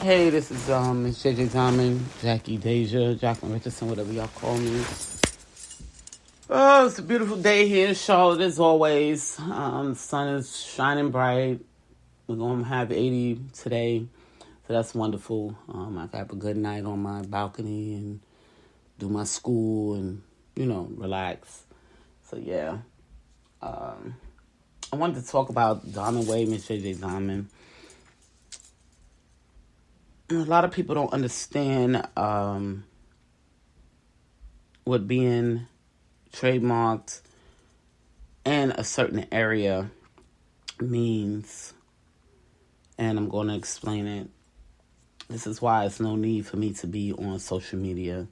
Hey, this is Miss JJ Diamond, Jackie Deja, Jacqueline Richardson, whatever y'all call me. Oh, it's a beautiful day here in Charlotte as always. The sun is shining bright. We're gonna have 80 today, so that's wonderful. I can have a good night on my balcony and do my school and relax. So yeah, I wanted to talk about Diamond Way, Miss JJ Diamond. A lot of people don't understand what being trademarked in a certain area means, and I'm going to explain it. This is why it's no need for me to be on social media,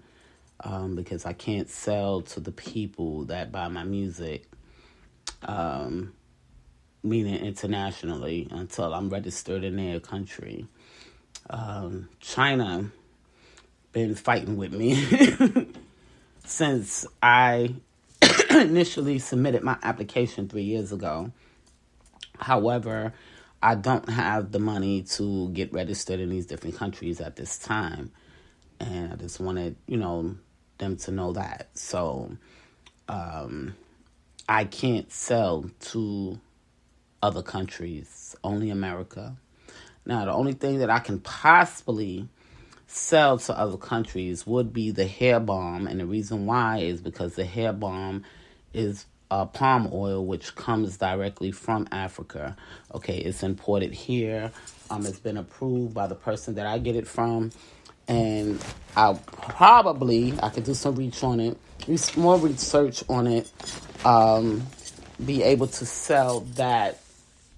because I can't sell to the people that buy my music, meaning internationally, until I'm registered in their country. China been fighting with me since I initially submitted my application 3 years ago. However, I don't have the money to get registered in these different countries at this time. And I just wanted, them to know that. So, I can't sell to other countries, only America. Now, the only thing that I can possibly sell to other countries would be the hair balm. And the reason why is because the hair balm is palm oil, which comes directly from Africa. Okay, it's imported here. It's been approved by the person that I get it from. And I could do some more research on it, be able to sell that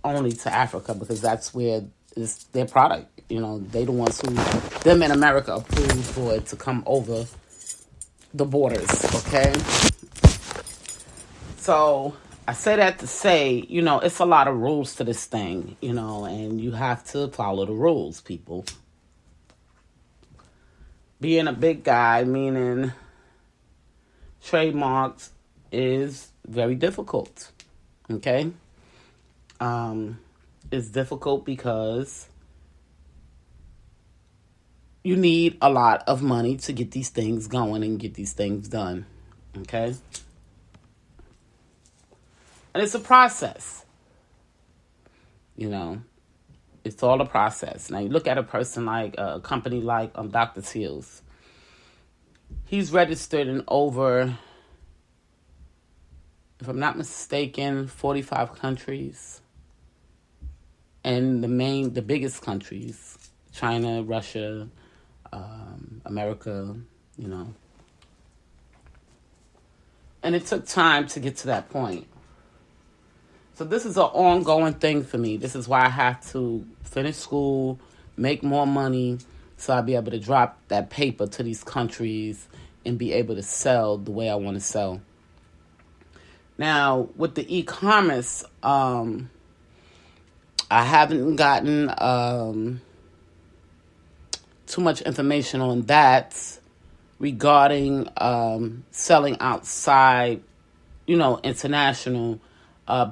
only to Africa, because that's where it's their product. They the ones who, them in America, approved for it to come over the borders, okay? So I say that to say, it's a lot of rules to this thing, and you have to follow the rules, people. Being a big guy, meaning trademarks, is very difficult, okay? It's difficult because you need a lot of money to get these things going and get these things done, okay? And it's a process, It's all a process. Now, you look at a person like a company like Dr. Teals. He's registered in over, if I'm not mistaken, 45 countries. And the biggest countries, China, Russia, America, And it took time to get to that point. So this is an ongoing thing for me. This is why I have to finish school, make more money, so I'll be able to drop that paper to these countries and be able to sell the way I want to sell. Now, with the e-commerce, I haven't gotten too much information on that regarding selling outside, international,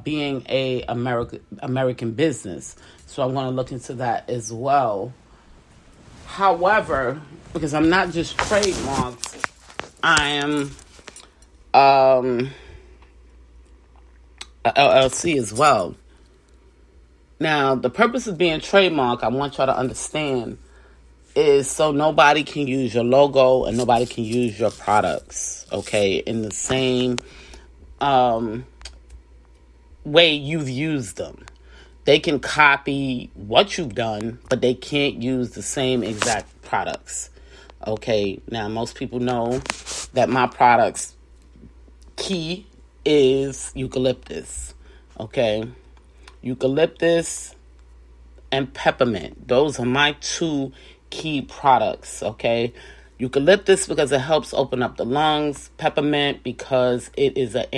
being a American business. So I'm going to look into that as well. However, because I'm not just trademarked, I am a LLC as well. Now, the purpose of being trademarked, I want y'all to understand, is so nobody can use your logo and nobody can use your products, okay, in the same way you've used them. They can copy what you've done, but they can't use the same exact products, okay? Now, most people know that my products key is eucalyptus, okay? Eucalyptus and peppermint. Those are my two key products, okay? Eucalyptus because it helps open up the lungs. Peppermint because it is a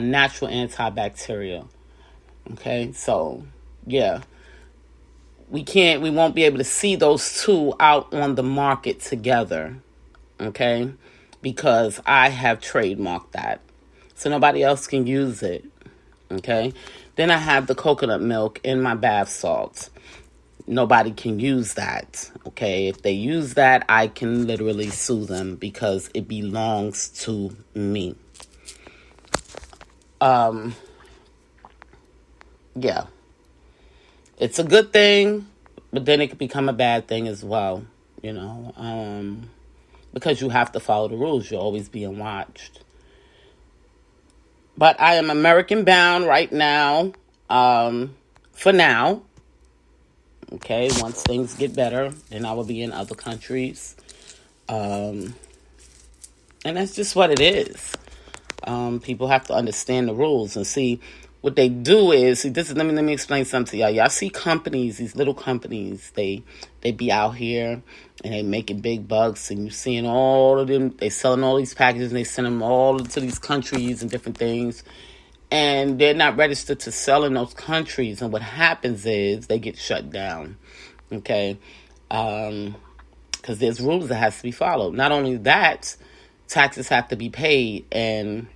natural antibacterial. Okay, so yeah. We won't be able to see those two out on the market together. Okay? Because I have trademarked that. So nobody else can use it. Okay? Then I have the coconut milk in my bath salts. nobody can use that. Okay, if they use that, I can literally sue them because it belongs to me. Yeah, it's a good thing, but then it could become a bad thing as well. Because you have to follow the rules. You're always being watched. But I am American bound right now, for now. Okay, once things get better, then I will be in other countries. And that's just what it is. People have to understand the rules and see what they do is, let me explain something to y'all. Y'all see companies, these little companies, they be out here and they making big bucks, and you seeing all of them, they selling all these packages and they send them all to these countries and different things. And they're not registered to sell in those countries. And what happens is they get shut down. Okay? Because there's rules that has to be followed. Not only that, taxes have to be paid. And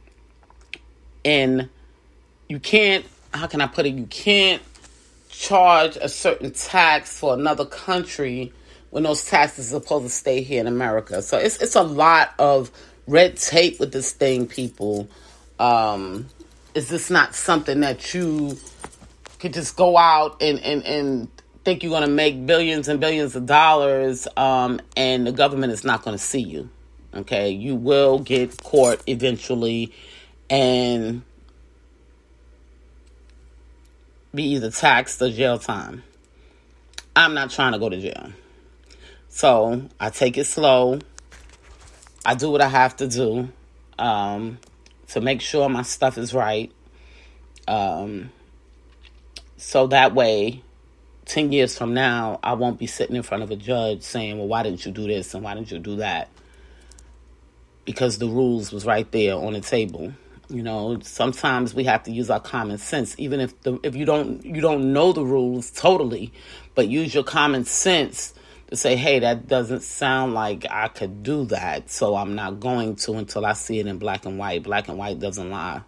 you can't, how can I put it? You can't charge a certain tax for another country when those taxes are supposed to stay here in America. So it's a lot of red tape with this thing, people. Is this not something that you could just go out and think you're going to make billions and billions of dollars, and the government is not going to see you? Okay, you will get caught eventually and be either taxed or jail time. I'm not trying to go to jail. So I take it slow. I do what I have to do to make sure my stuff is right. So that way, 10 years from now, I won't be sitting in front of a judge saying, well, why didn't you do this and why didn't you do that? Because the rules was right there on the table. Sometimes we have to use our common sense, even if you don't know the rules totally, but use your common sense to say, hey, that doesn't sound like I could do that, so I'm not going to until I see it in black and white. Black and white doesn't lie.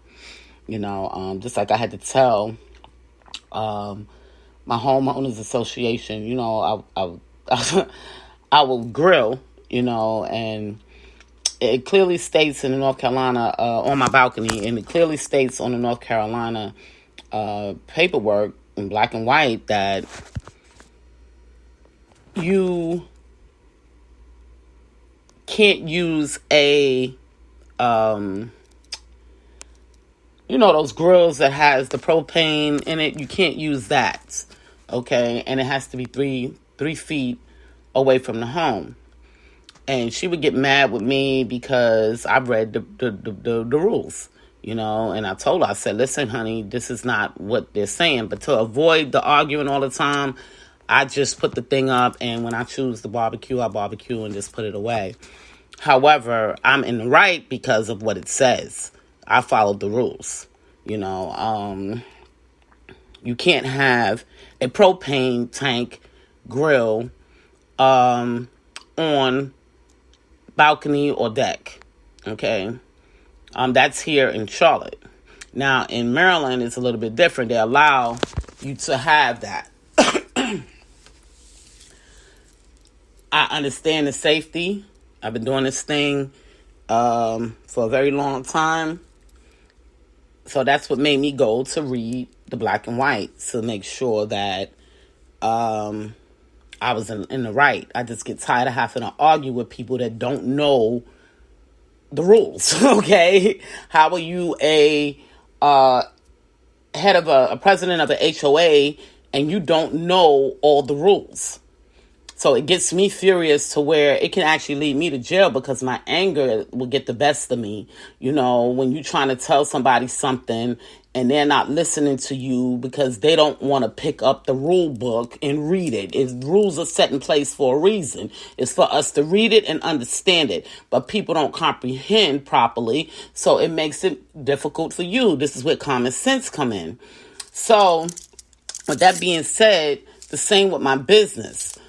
Just like I had to tell my homeowners association, I will grill, and it clearly states in the North Carolina, on my balcony, and it clearly states on the North Carolina paperwork in black and white that you can't use those grills that has the propane in it. You can't use that, okay? And it has to be three feet away from the home. And she would get mad with me because I've read the rules, and I told her, I said, listen, honey, this is not what they're saying. But to avoid the arguing all the time, I just put the thing up, and when I choose to barbecue, I barbecue and just put it away. However, I'm in the right because of what it says. I followed the rules. You can't have a propane tank grill on balcony or deck. Okay? That's here in Charlotte. Now, in Maryland, it's a little bit different. They allow you to have that. I understand the safety. I've been doing this thing for a very long time. So that's what made me go to read the black and white to make sure that I was in the right. I just get tired of having to argue with people that don't know the rules, okay? How are you a head of a president of a HOA and you don't know all the rules? So it gets me furious to where it can actually lead me to jail because my anger will get the best of me. When you're trying to tell somebody something and they're not listening to you because they don't want to pick up the rule book and read it. Rules are set in place for a reason. It's for us to read it and understand it. But people don't comprehend properly, so it makes it difficult for you. This is where common sense come in. So, with that being said, the same with my business.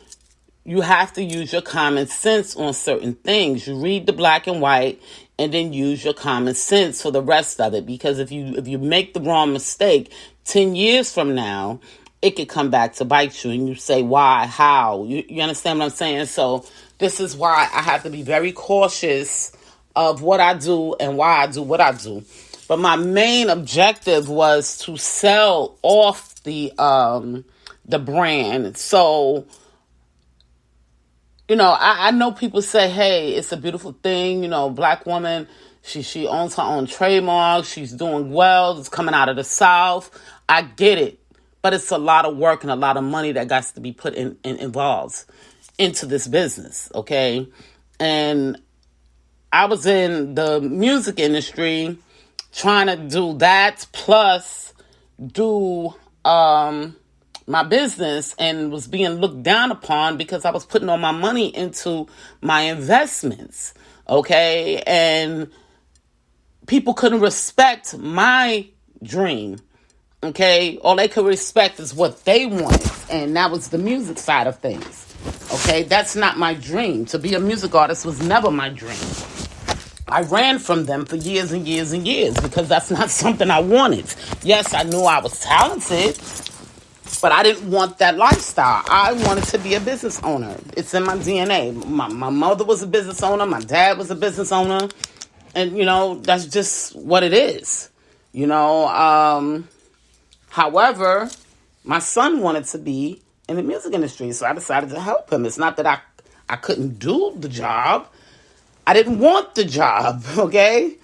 You have to use your common sense on certain things. You read the black and white and then use your common sense for the rest of it. Because if you make the wrong mistake, 10 years from now, it could come back to bite you, and you say, why, how? You understand what I'm saying? So this is why I have to be very cautious of what I do and why I do what I do. But my main objective was to sell off the brand. So, I know people say, hey, it's a beautiful thing, black woman, she owns her own trademark, she's doing well, it's coming out of the South. I get it. But it's a lot of work and a lot of money that got to be put involved into this business, okay? And I was in the music industry trying to do that plus do my business, and was being looked down upon because I was putting all my money into my investments, okay? And people couldn't respect my dream, okay? All they could respect is what they wanted, and that was the music side of things, okay? That's not my dream. To be a music artist was never my dream. I ran from them for years and years and years because that's not something I wanted. Yes, I knew I was talented, but I didn't want that lifestyle. I wanted to be a business owner. It's in my DNA. My mother was a business owner. My dad was a business owner. And, that's just what it is. However, my son wanted to be in the music industry, so I decided to help him. It's not that I couldn't do the job. I didn't want the job, okay?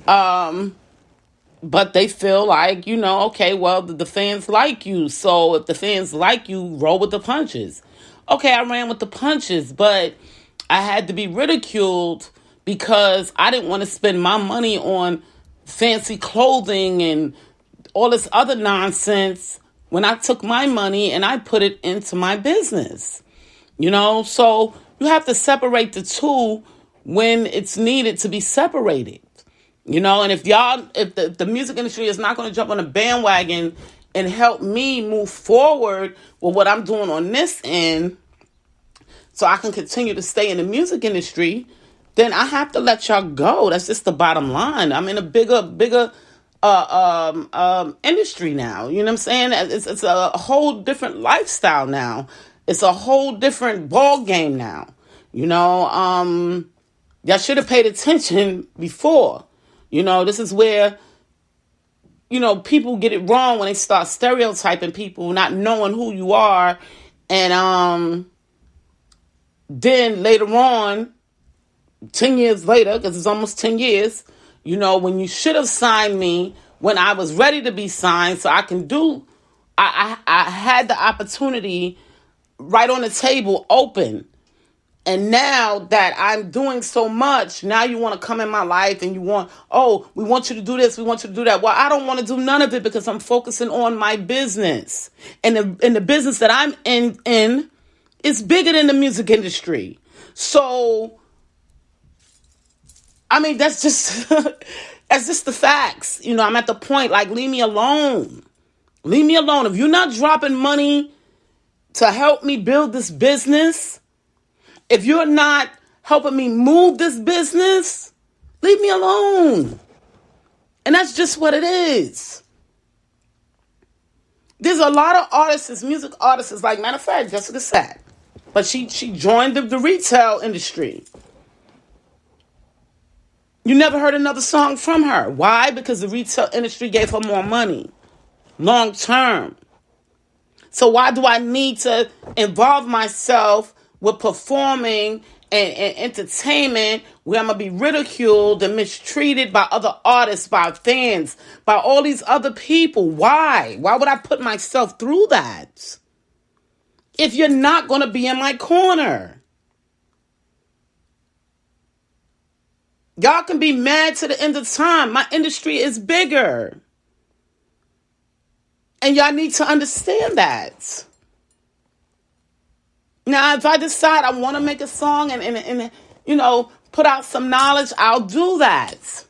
But they feel like, okay, well, the fans like you. So if the fans like you, roll with the punches. Okay, I ran with the punches, but I had to be ridiculed because I didn't want to spend my money on fancy clothing and all this other nonsense when I took my money and I put it into my business. So you have to separate the two when it's needed to be separated. And if the music industry is not going to jump on a bandwagon and help me move forward with what I'm doing on this end so I can continue to stay in the music industry, then I have to let y'all go. That's just the bottom line. I'm in a bigger industry now. You know what I'm saying? It's a whole different lifestyle now. It's a whole different ball game now. Y'all should have paid attention before. This is where, people get it wrong when they start stereotyping people, not knowing who you are. And then later on, 10 years later, because it's almost 10 years, when you should have signed me when I was ready to be signed so I can do, I had the opportunity right on the table open. And now that I'm doing so much, now you want to come in my life and we want you to do this, we want you to do that. Well, I don't want to do none of it because I'm focusing on my business. And the business that I'm in is bigger than the music industry. So, that's just that's just the facts. I'm at the point, like, leave me alone. Leave me alone. If you're not dropping money to help me build this business, if you're not helping me move this business, leave me alone. And that's just what it is. There's a lot of artists, music artists, like, matter of fact, Jessica Satt. But she joined the retail industry. You never heard another song from her. Why? Because the retail industry gave her more money. Long term. So why do I need to involve myself with performing and entertainment where I'm going to be ridiculed and mistreated by other artists, by fans, by all these other people? Why? Why would I put myself through that if you're not going to be in my corner? Y'all can be mad to the end of time. My industry is bigger. And y'all need to understand that. Now, if I decide I want to make a song and put out some knowledge, I'll do that.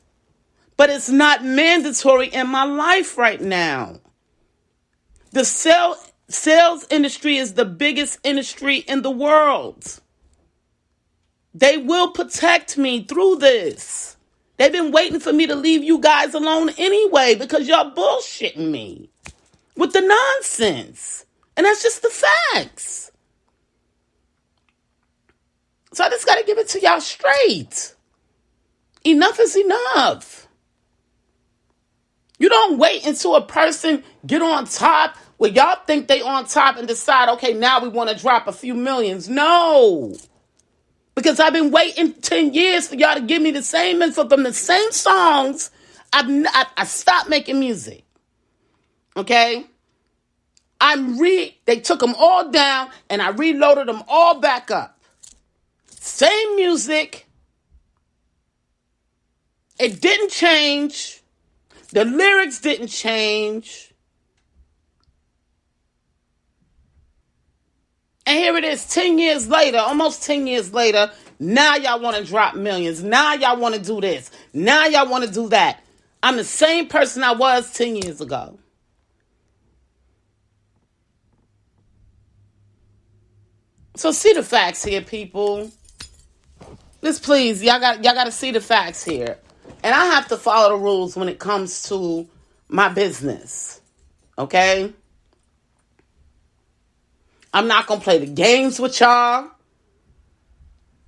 But it's not mandatory in my life right now. The sales industry is the biggest industry in the world. They will protect me through this. They've been waiting for me to leave you guys alone anyway because y'all bullshitting me with the nonsense. And that's just the facts. So I just got to give it to y'all straight. Enough is enough. You don't wait until a person get on top where y'all think they on top and decide, okay, now we want to drop a few millions. No. Because I've been waiting 10 years for y'all to give me the same info from the same songs. I stopped making music. Okay? They took them all down and I reloaded them all back up. Same music. It didn't change. The lyrics didn't change. And here it is 10 years later, almost 10 years later. Now y'all want to drop millions. Now y'all want to do this. Now y'all want to do that. I'm the same person I was 10 years ago. So see the facts here, people. Just please, y'all got to see the facts here. And I have to follow the rules when it comes to my business. Okay? I'm not going to play the games with y'all.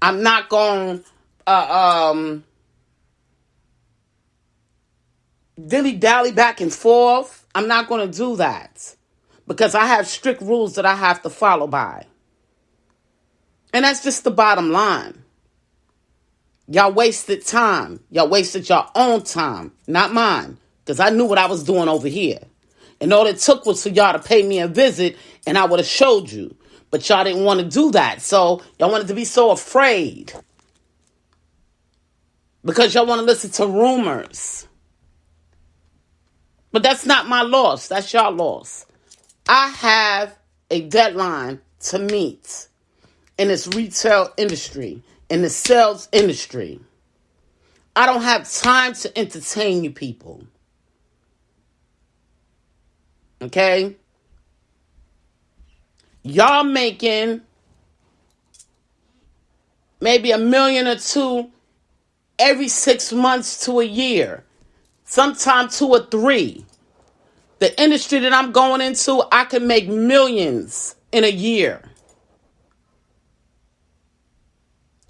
I'm not going to dilly-dally back and forth. I'm not going to do that. Because I have strict rules that I have to follow by. And that's just the bottom line. Y'all wasted time. Y'all wasted your own time, not mine. Because I knew what I was doing over here. And all it took was for y'all to pay me a visit and I would have showed you. But y'all didn't want to do that. So y'all wanted to be so afraid. Because y'all want to listen to rumors. But that's not my loss. That's y'all loss. I have a deadline to meet in this retail industry, in the sales industry. I don't have time to entertain you people. Okay? Y'all making maybe $1 million or $2 million every 6 months to a year. Sometimes 2 or 3. The industry that I'm going into, I can make millions in a year.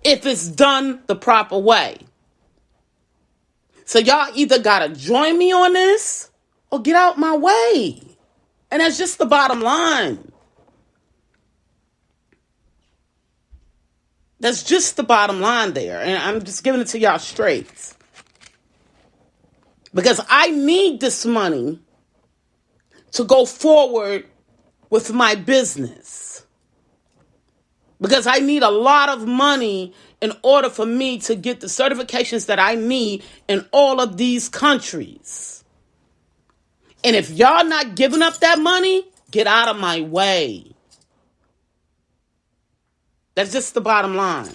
If it's done the proper way. So y'all either gotta join me on this or get out my way. And that's just the bottom line. That's just the bottom line there. And I'm just giving it to y'all straight. Because I need this money to go forward with my business. Because I need a lot of money in order for me to get the certifications that I need in all of these countries. And if y'all not giving up that money, get out of my way. That's just the bottom line.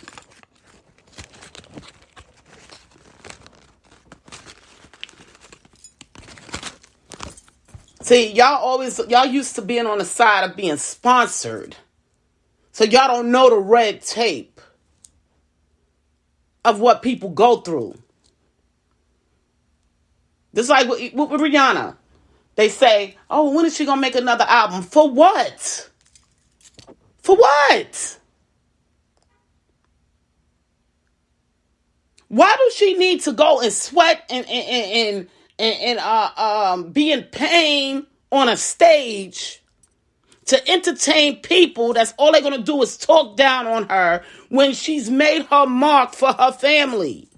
See, y'all used to being on the side of being sponsored. So y'all don't know the red tape of what people go through. Just like with Rihanna. They say, oh, when is she going to make another album? For what? For what? Why does she need to go and sweat and be in pain on a stage to entertain people? That's all they're going to do is talk down on her when she's made her mark for her family.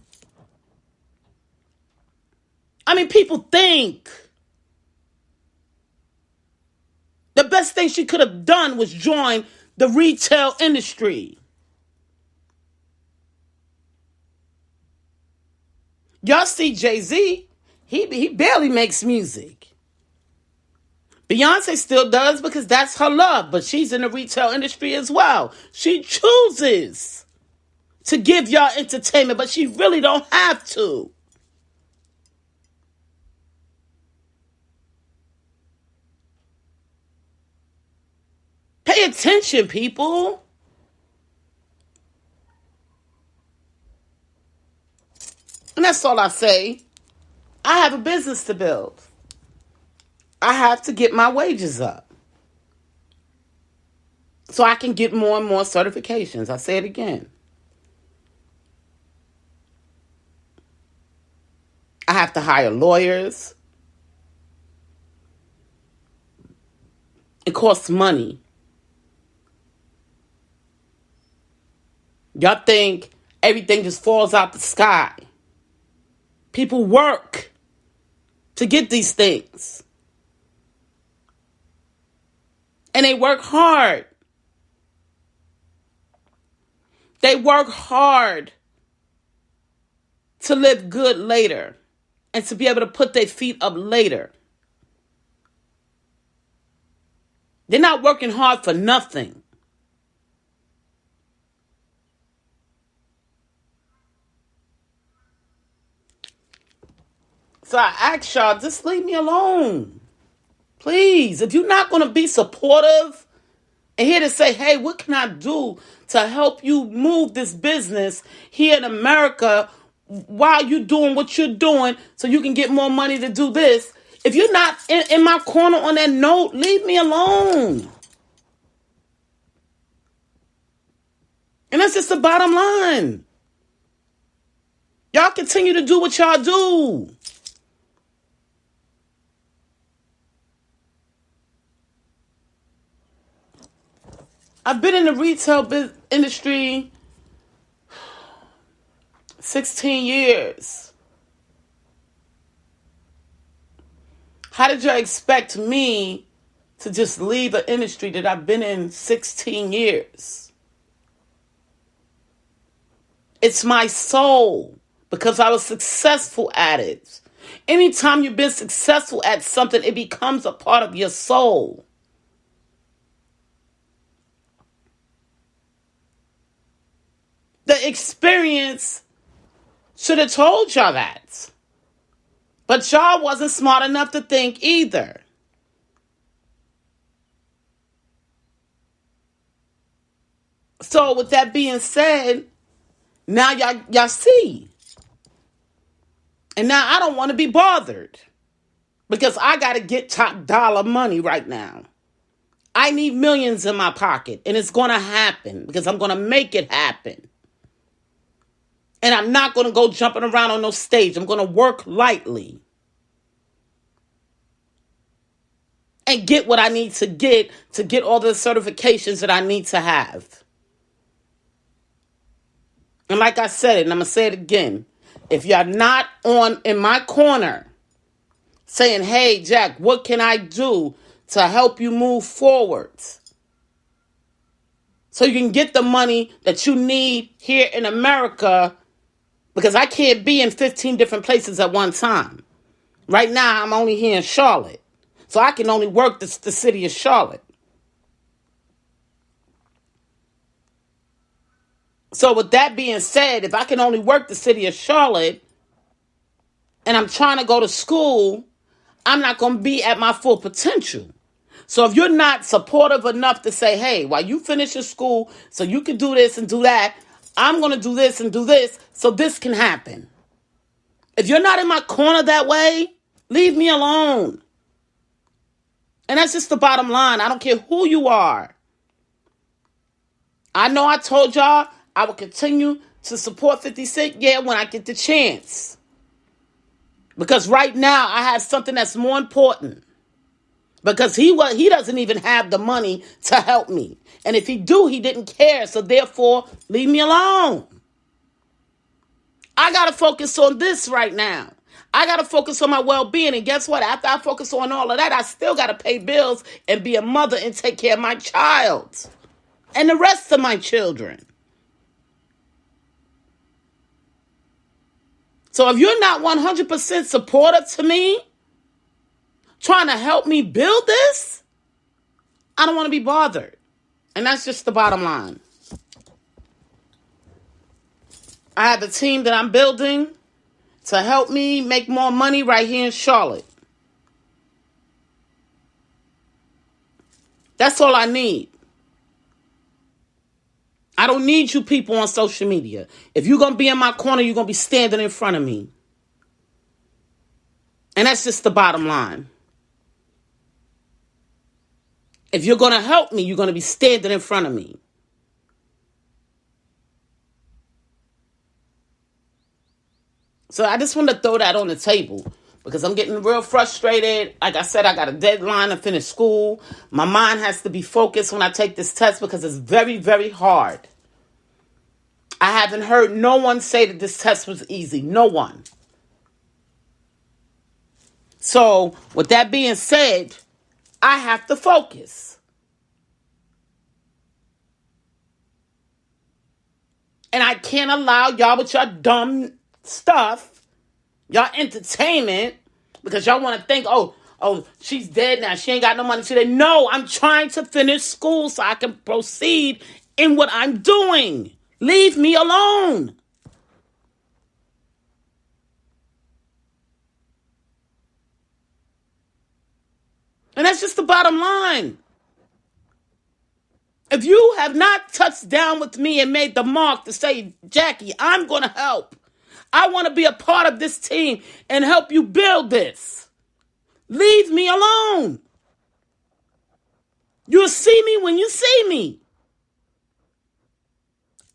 I mean, people think the best thing she could have done was join the retail industry. Y'all see Jay-Z, he barely makes music. Beyonce still does because that's her love, but she's in the retail industry as well. She chooses to give y'all entertainment, but she really don't have to. Pay attention, people. And that's all I say. I have a business to build. I have to get my wages up. so I can get more and more certifications. I say it again. I have to hire lawyers. It costs money. Y'all think everything just falls out the sky. People work to get these things. And they work hard. They work hard to live good later and to be able to put their feet up later. They're not working hard for nothing. So I ask y'all, just leave me alone. Please, if you're not going to be supportive and here to say, hey, what can I do to help you move this business here in America while you're doing what you're doing so you can get more money to do this? If you're not in my corner on that note, leave me alone. And that's just the bottom line. Y'all continue to do what y'all do. I've been in the retail industry 16 years. How did y'all expect me to just leave an industry that I've been in 16 years? It's my soul because I was successful at it. Anytime you've been successful at something, it becomes a part of your soul. The experience should have told y'all that. But y'all wasn't smart enough to think either. So with that being said, now y'all see. And now I don't want to be bothered because I got to get top dollar money right now. I need millions in my pocket and it's going to happen because I'm going to make it happen. And I'm not going to go jumping around on no stage. I'm going to work lightly and get what I need to get all the certifications that I need to have. And like I said it, and I'm going to say it again. If you're not in my corner saying, hey, Jack, what can I do to help you move forward so you can get the money that you need here in America? Because I can't be in 15 different places at one time. Right now, I'm only here in Charlotte. So I can only work the city of Charlotte. So with that being said, if I can only work the city of Charlotte and I'm trying to go to school, I'm not going to be at my full potential. So if you're not supportive enough to say, hey, while you finish your school so you can do this and do that, I'm going to do this and do this so this can happen. If you're not in my corner that way, leave me alone. And that's just the bottom line. I don't care who you are. I know I told y'all I will continue to support 50 Cent, when I get the chance. Because right now I have something that's more important. Because he doesn't even have the money to help me. And if he do, he didn't care. So therefore, leave me alone. I got to focus on this right now. I got to focus on my well-being. And guess what? After I focus on all of that, I still got to pay bills and be a mother and take care of my child. And the rest of my children. So if you're not 100% supportive to me, trying to help me build this, I don't want to be bothered. And that's just the bottom line. I have a team that I'm building to help me make more money right here in Charlotte. That's all I need. I don't need you people on social media. If you're going to be in my corner, you're going to be standing in front of me. And that's just the bottom line. If you're going to help me, you're going to be standing in front of me. So I just want to throw that on the table because I'm getting real frustrated. Like I said, I got a deadline to finish school. My mind has to be focused when I take this test because it's very, very hard. I haven't heard no one say that this test was easy. No one. So with that being said, I have to focus. And I can't allow y'all with your dumb stuff, y'all entertainment, because y'all want to think, oh, she's dead now. She ain't got no money today. No, I'm trying to finish school so I can proceed in what I'm doing. Leave me alone. And that's just the bottom line. If you have not touched down with me and made the mark to say, Jackie, I'm going to help. I want to be a part of this team and help you build this. Leave me alone. You'll see me when you see me.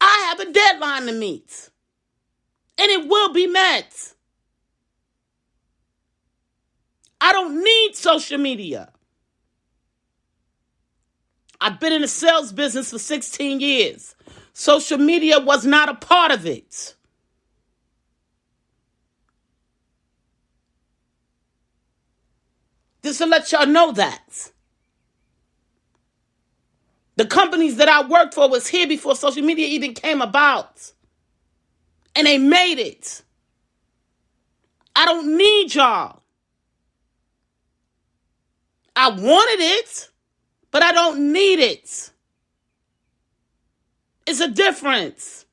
I have a deadline to meet. And it will be met. I don't need social media. I've been in the sales business for 16 years. Social media was not a part of it. Just to let y'all know that. The companies that I worked for was here before social media even came about. And they made it. I don't need y'all. I wanted it, but I don't need it. It's a difference.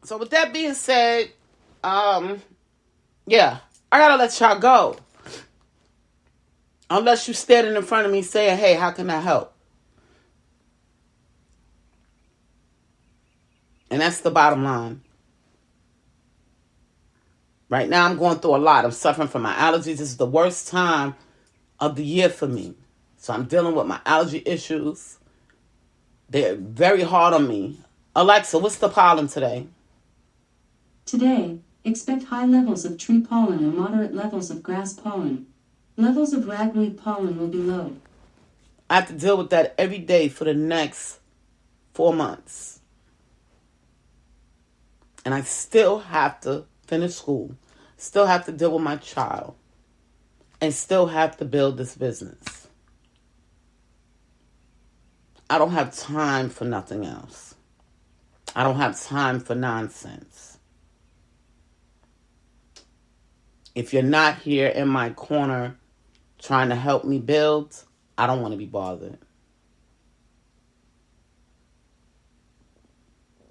So with that being said, yeah, I gotta let y'all go. Unless you're standing in front of me saying, hey, how can I help? And that's the bottom line. Right now, I'm going through a lot. I'm suffering from my allergies. This is the worst time of the year for me. So I'm dealing with my allergy issues. They're very hard on me. Alexa, what's the pollen today? Today, expect high levels of tree pollen and moderate levels of grass pollen. Levels of ragweed pollen will be low. I have to deal with that every day for the next 4 months. And I still have to finish school. Still have to deal with my child. And still have to build this business. I don't have time for nothing else. I don't have time for nonsense. If you're not here in my corner trying to help me build, I don't want to be bothered.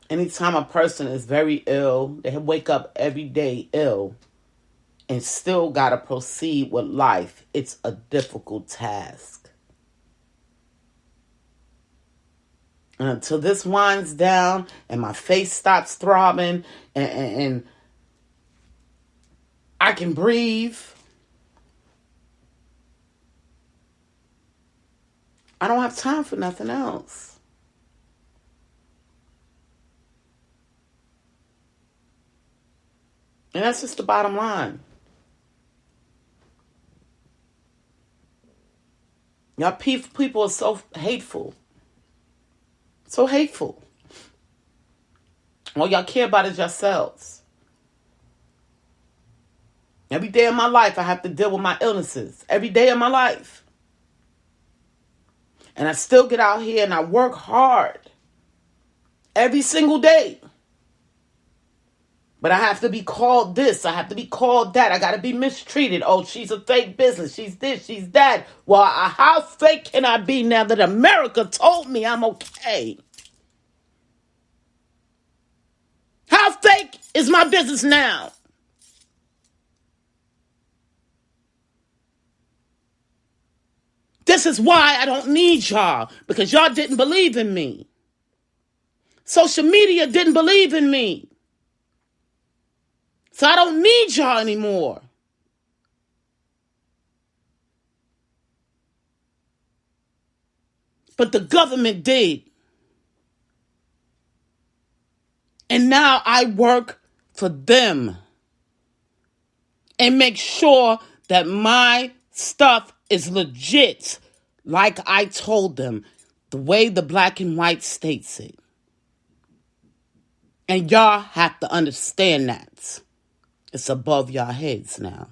Anytime a person is very ill, they wake up every day ill and still got to proceed with life, it's a difficult task. And until this winds down and my face stops throbbing and I can breathe, I don't have time for nothing else. And that's just the bottom line. Y'all people are so hateful. So hateful. All y'all care about is yourselves. Every day of my life, I have to deal with my illnesses. Every day of my life. And I still get out here and I work hard. Every single day. But I have to be called this. I have to be called that. I got to be mistreated. Oh, she's a fake business. She's this, she's that. Well, how fake can I be now that America told me I'm okay? How fake is my business now? This is why I don't need y'all. Because y'all didn't believe in me. Social media didn't believe in me. So I don't need y'all anymore. But the government did. And now I work for them and make sure that my stuff is legit, like I told them, the way the black and white states it. And y'all have to understand that. It's above y'all heads now.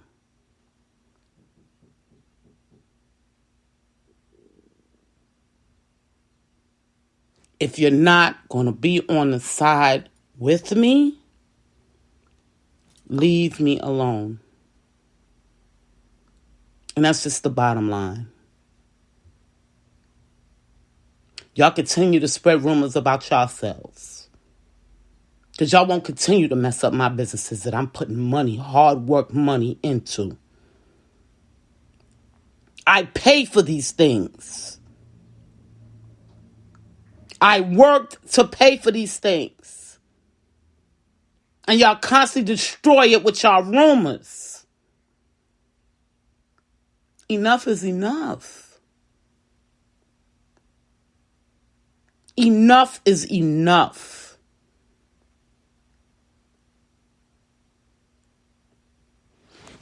If you're not going to be on the side with me, leave me alone. And that's just the bottom line. Y'all continue to spread rumors about yourselves. Because y'all won't continue to mess up my businesses that I'm putting money, hard work money into. I pay for these things. I worked to pay for these things. And y'all constantly destroy it with y'all rumors. Enough is enough. Enough is enough.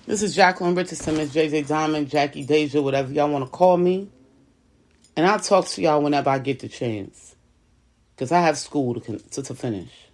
This is Jacqueline Richardson, Miss JJ Diamond, Jackie Deja, whatever y'all want to call me. And I'll talk to y'all whenever I get the chance. Because I have school to finish.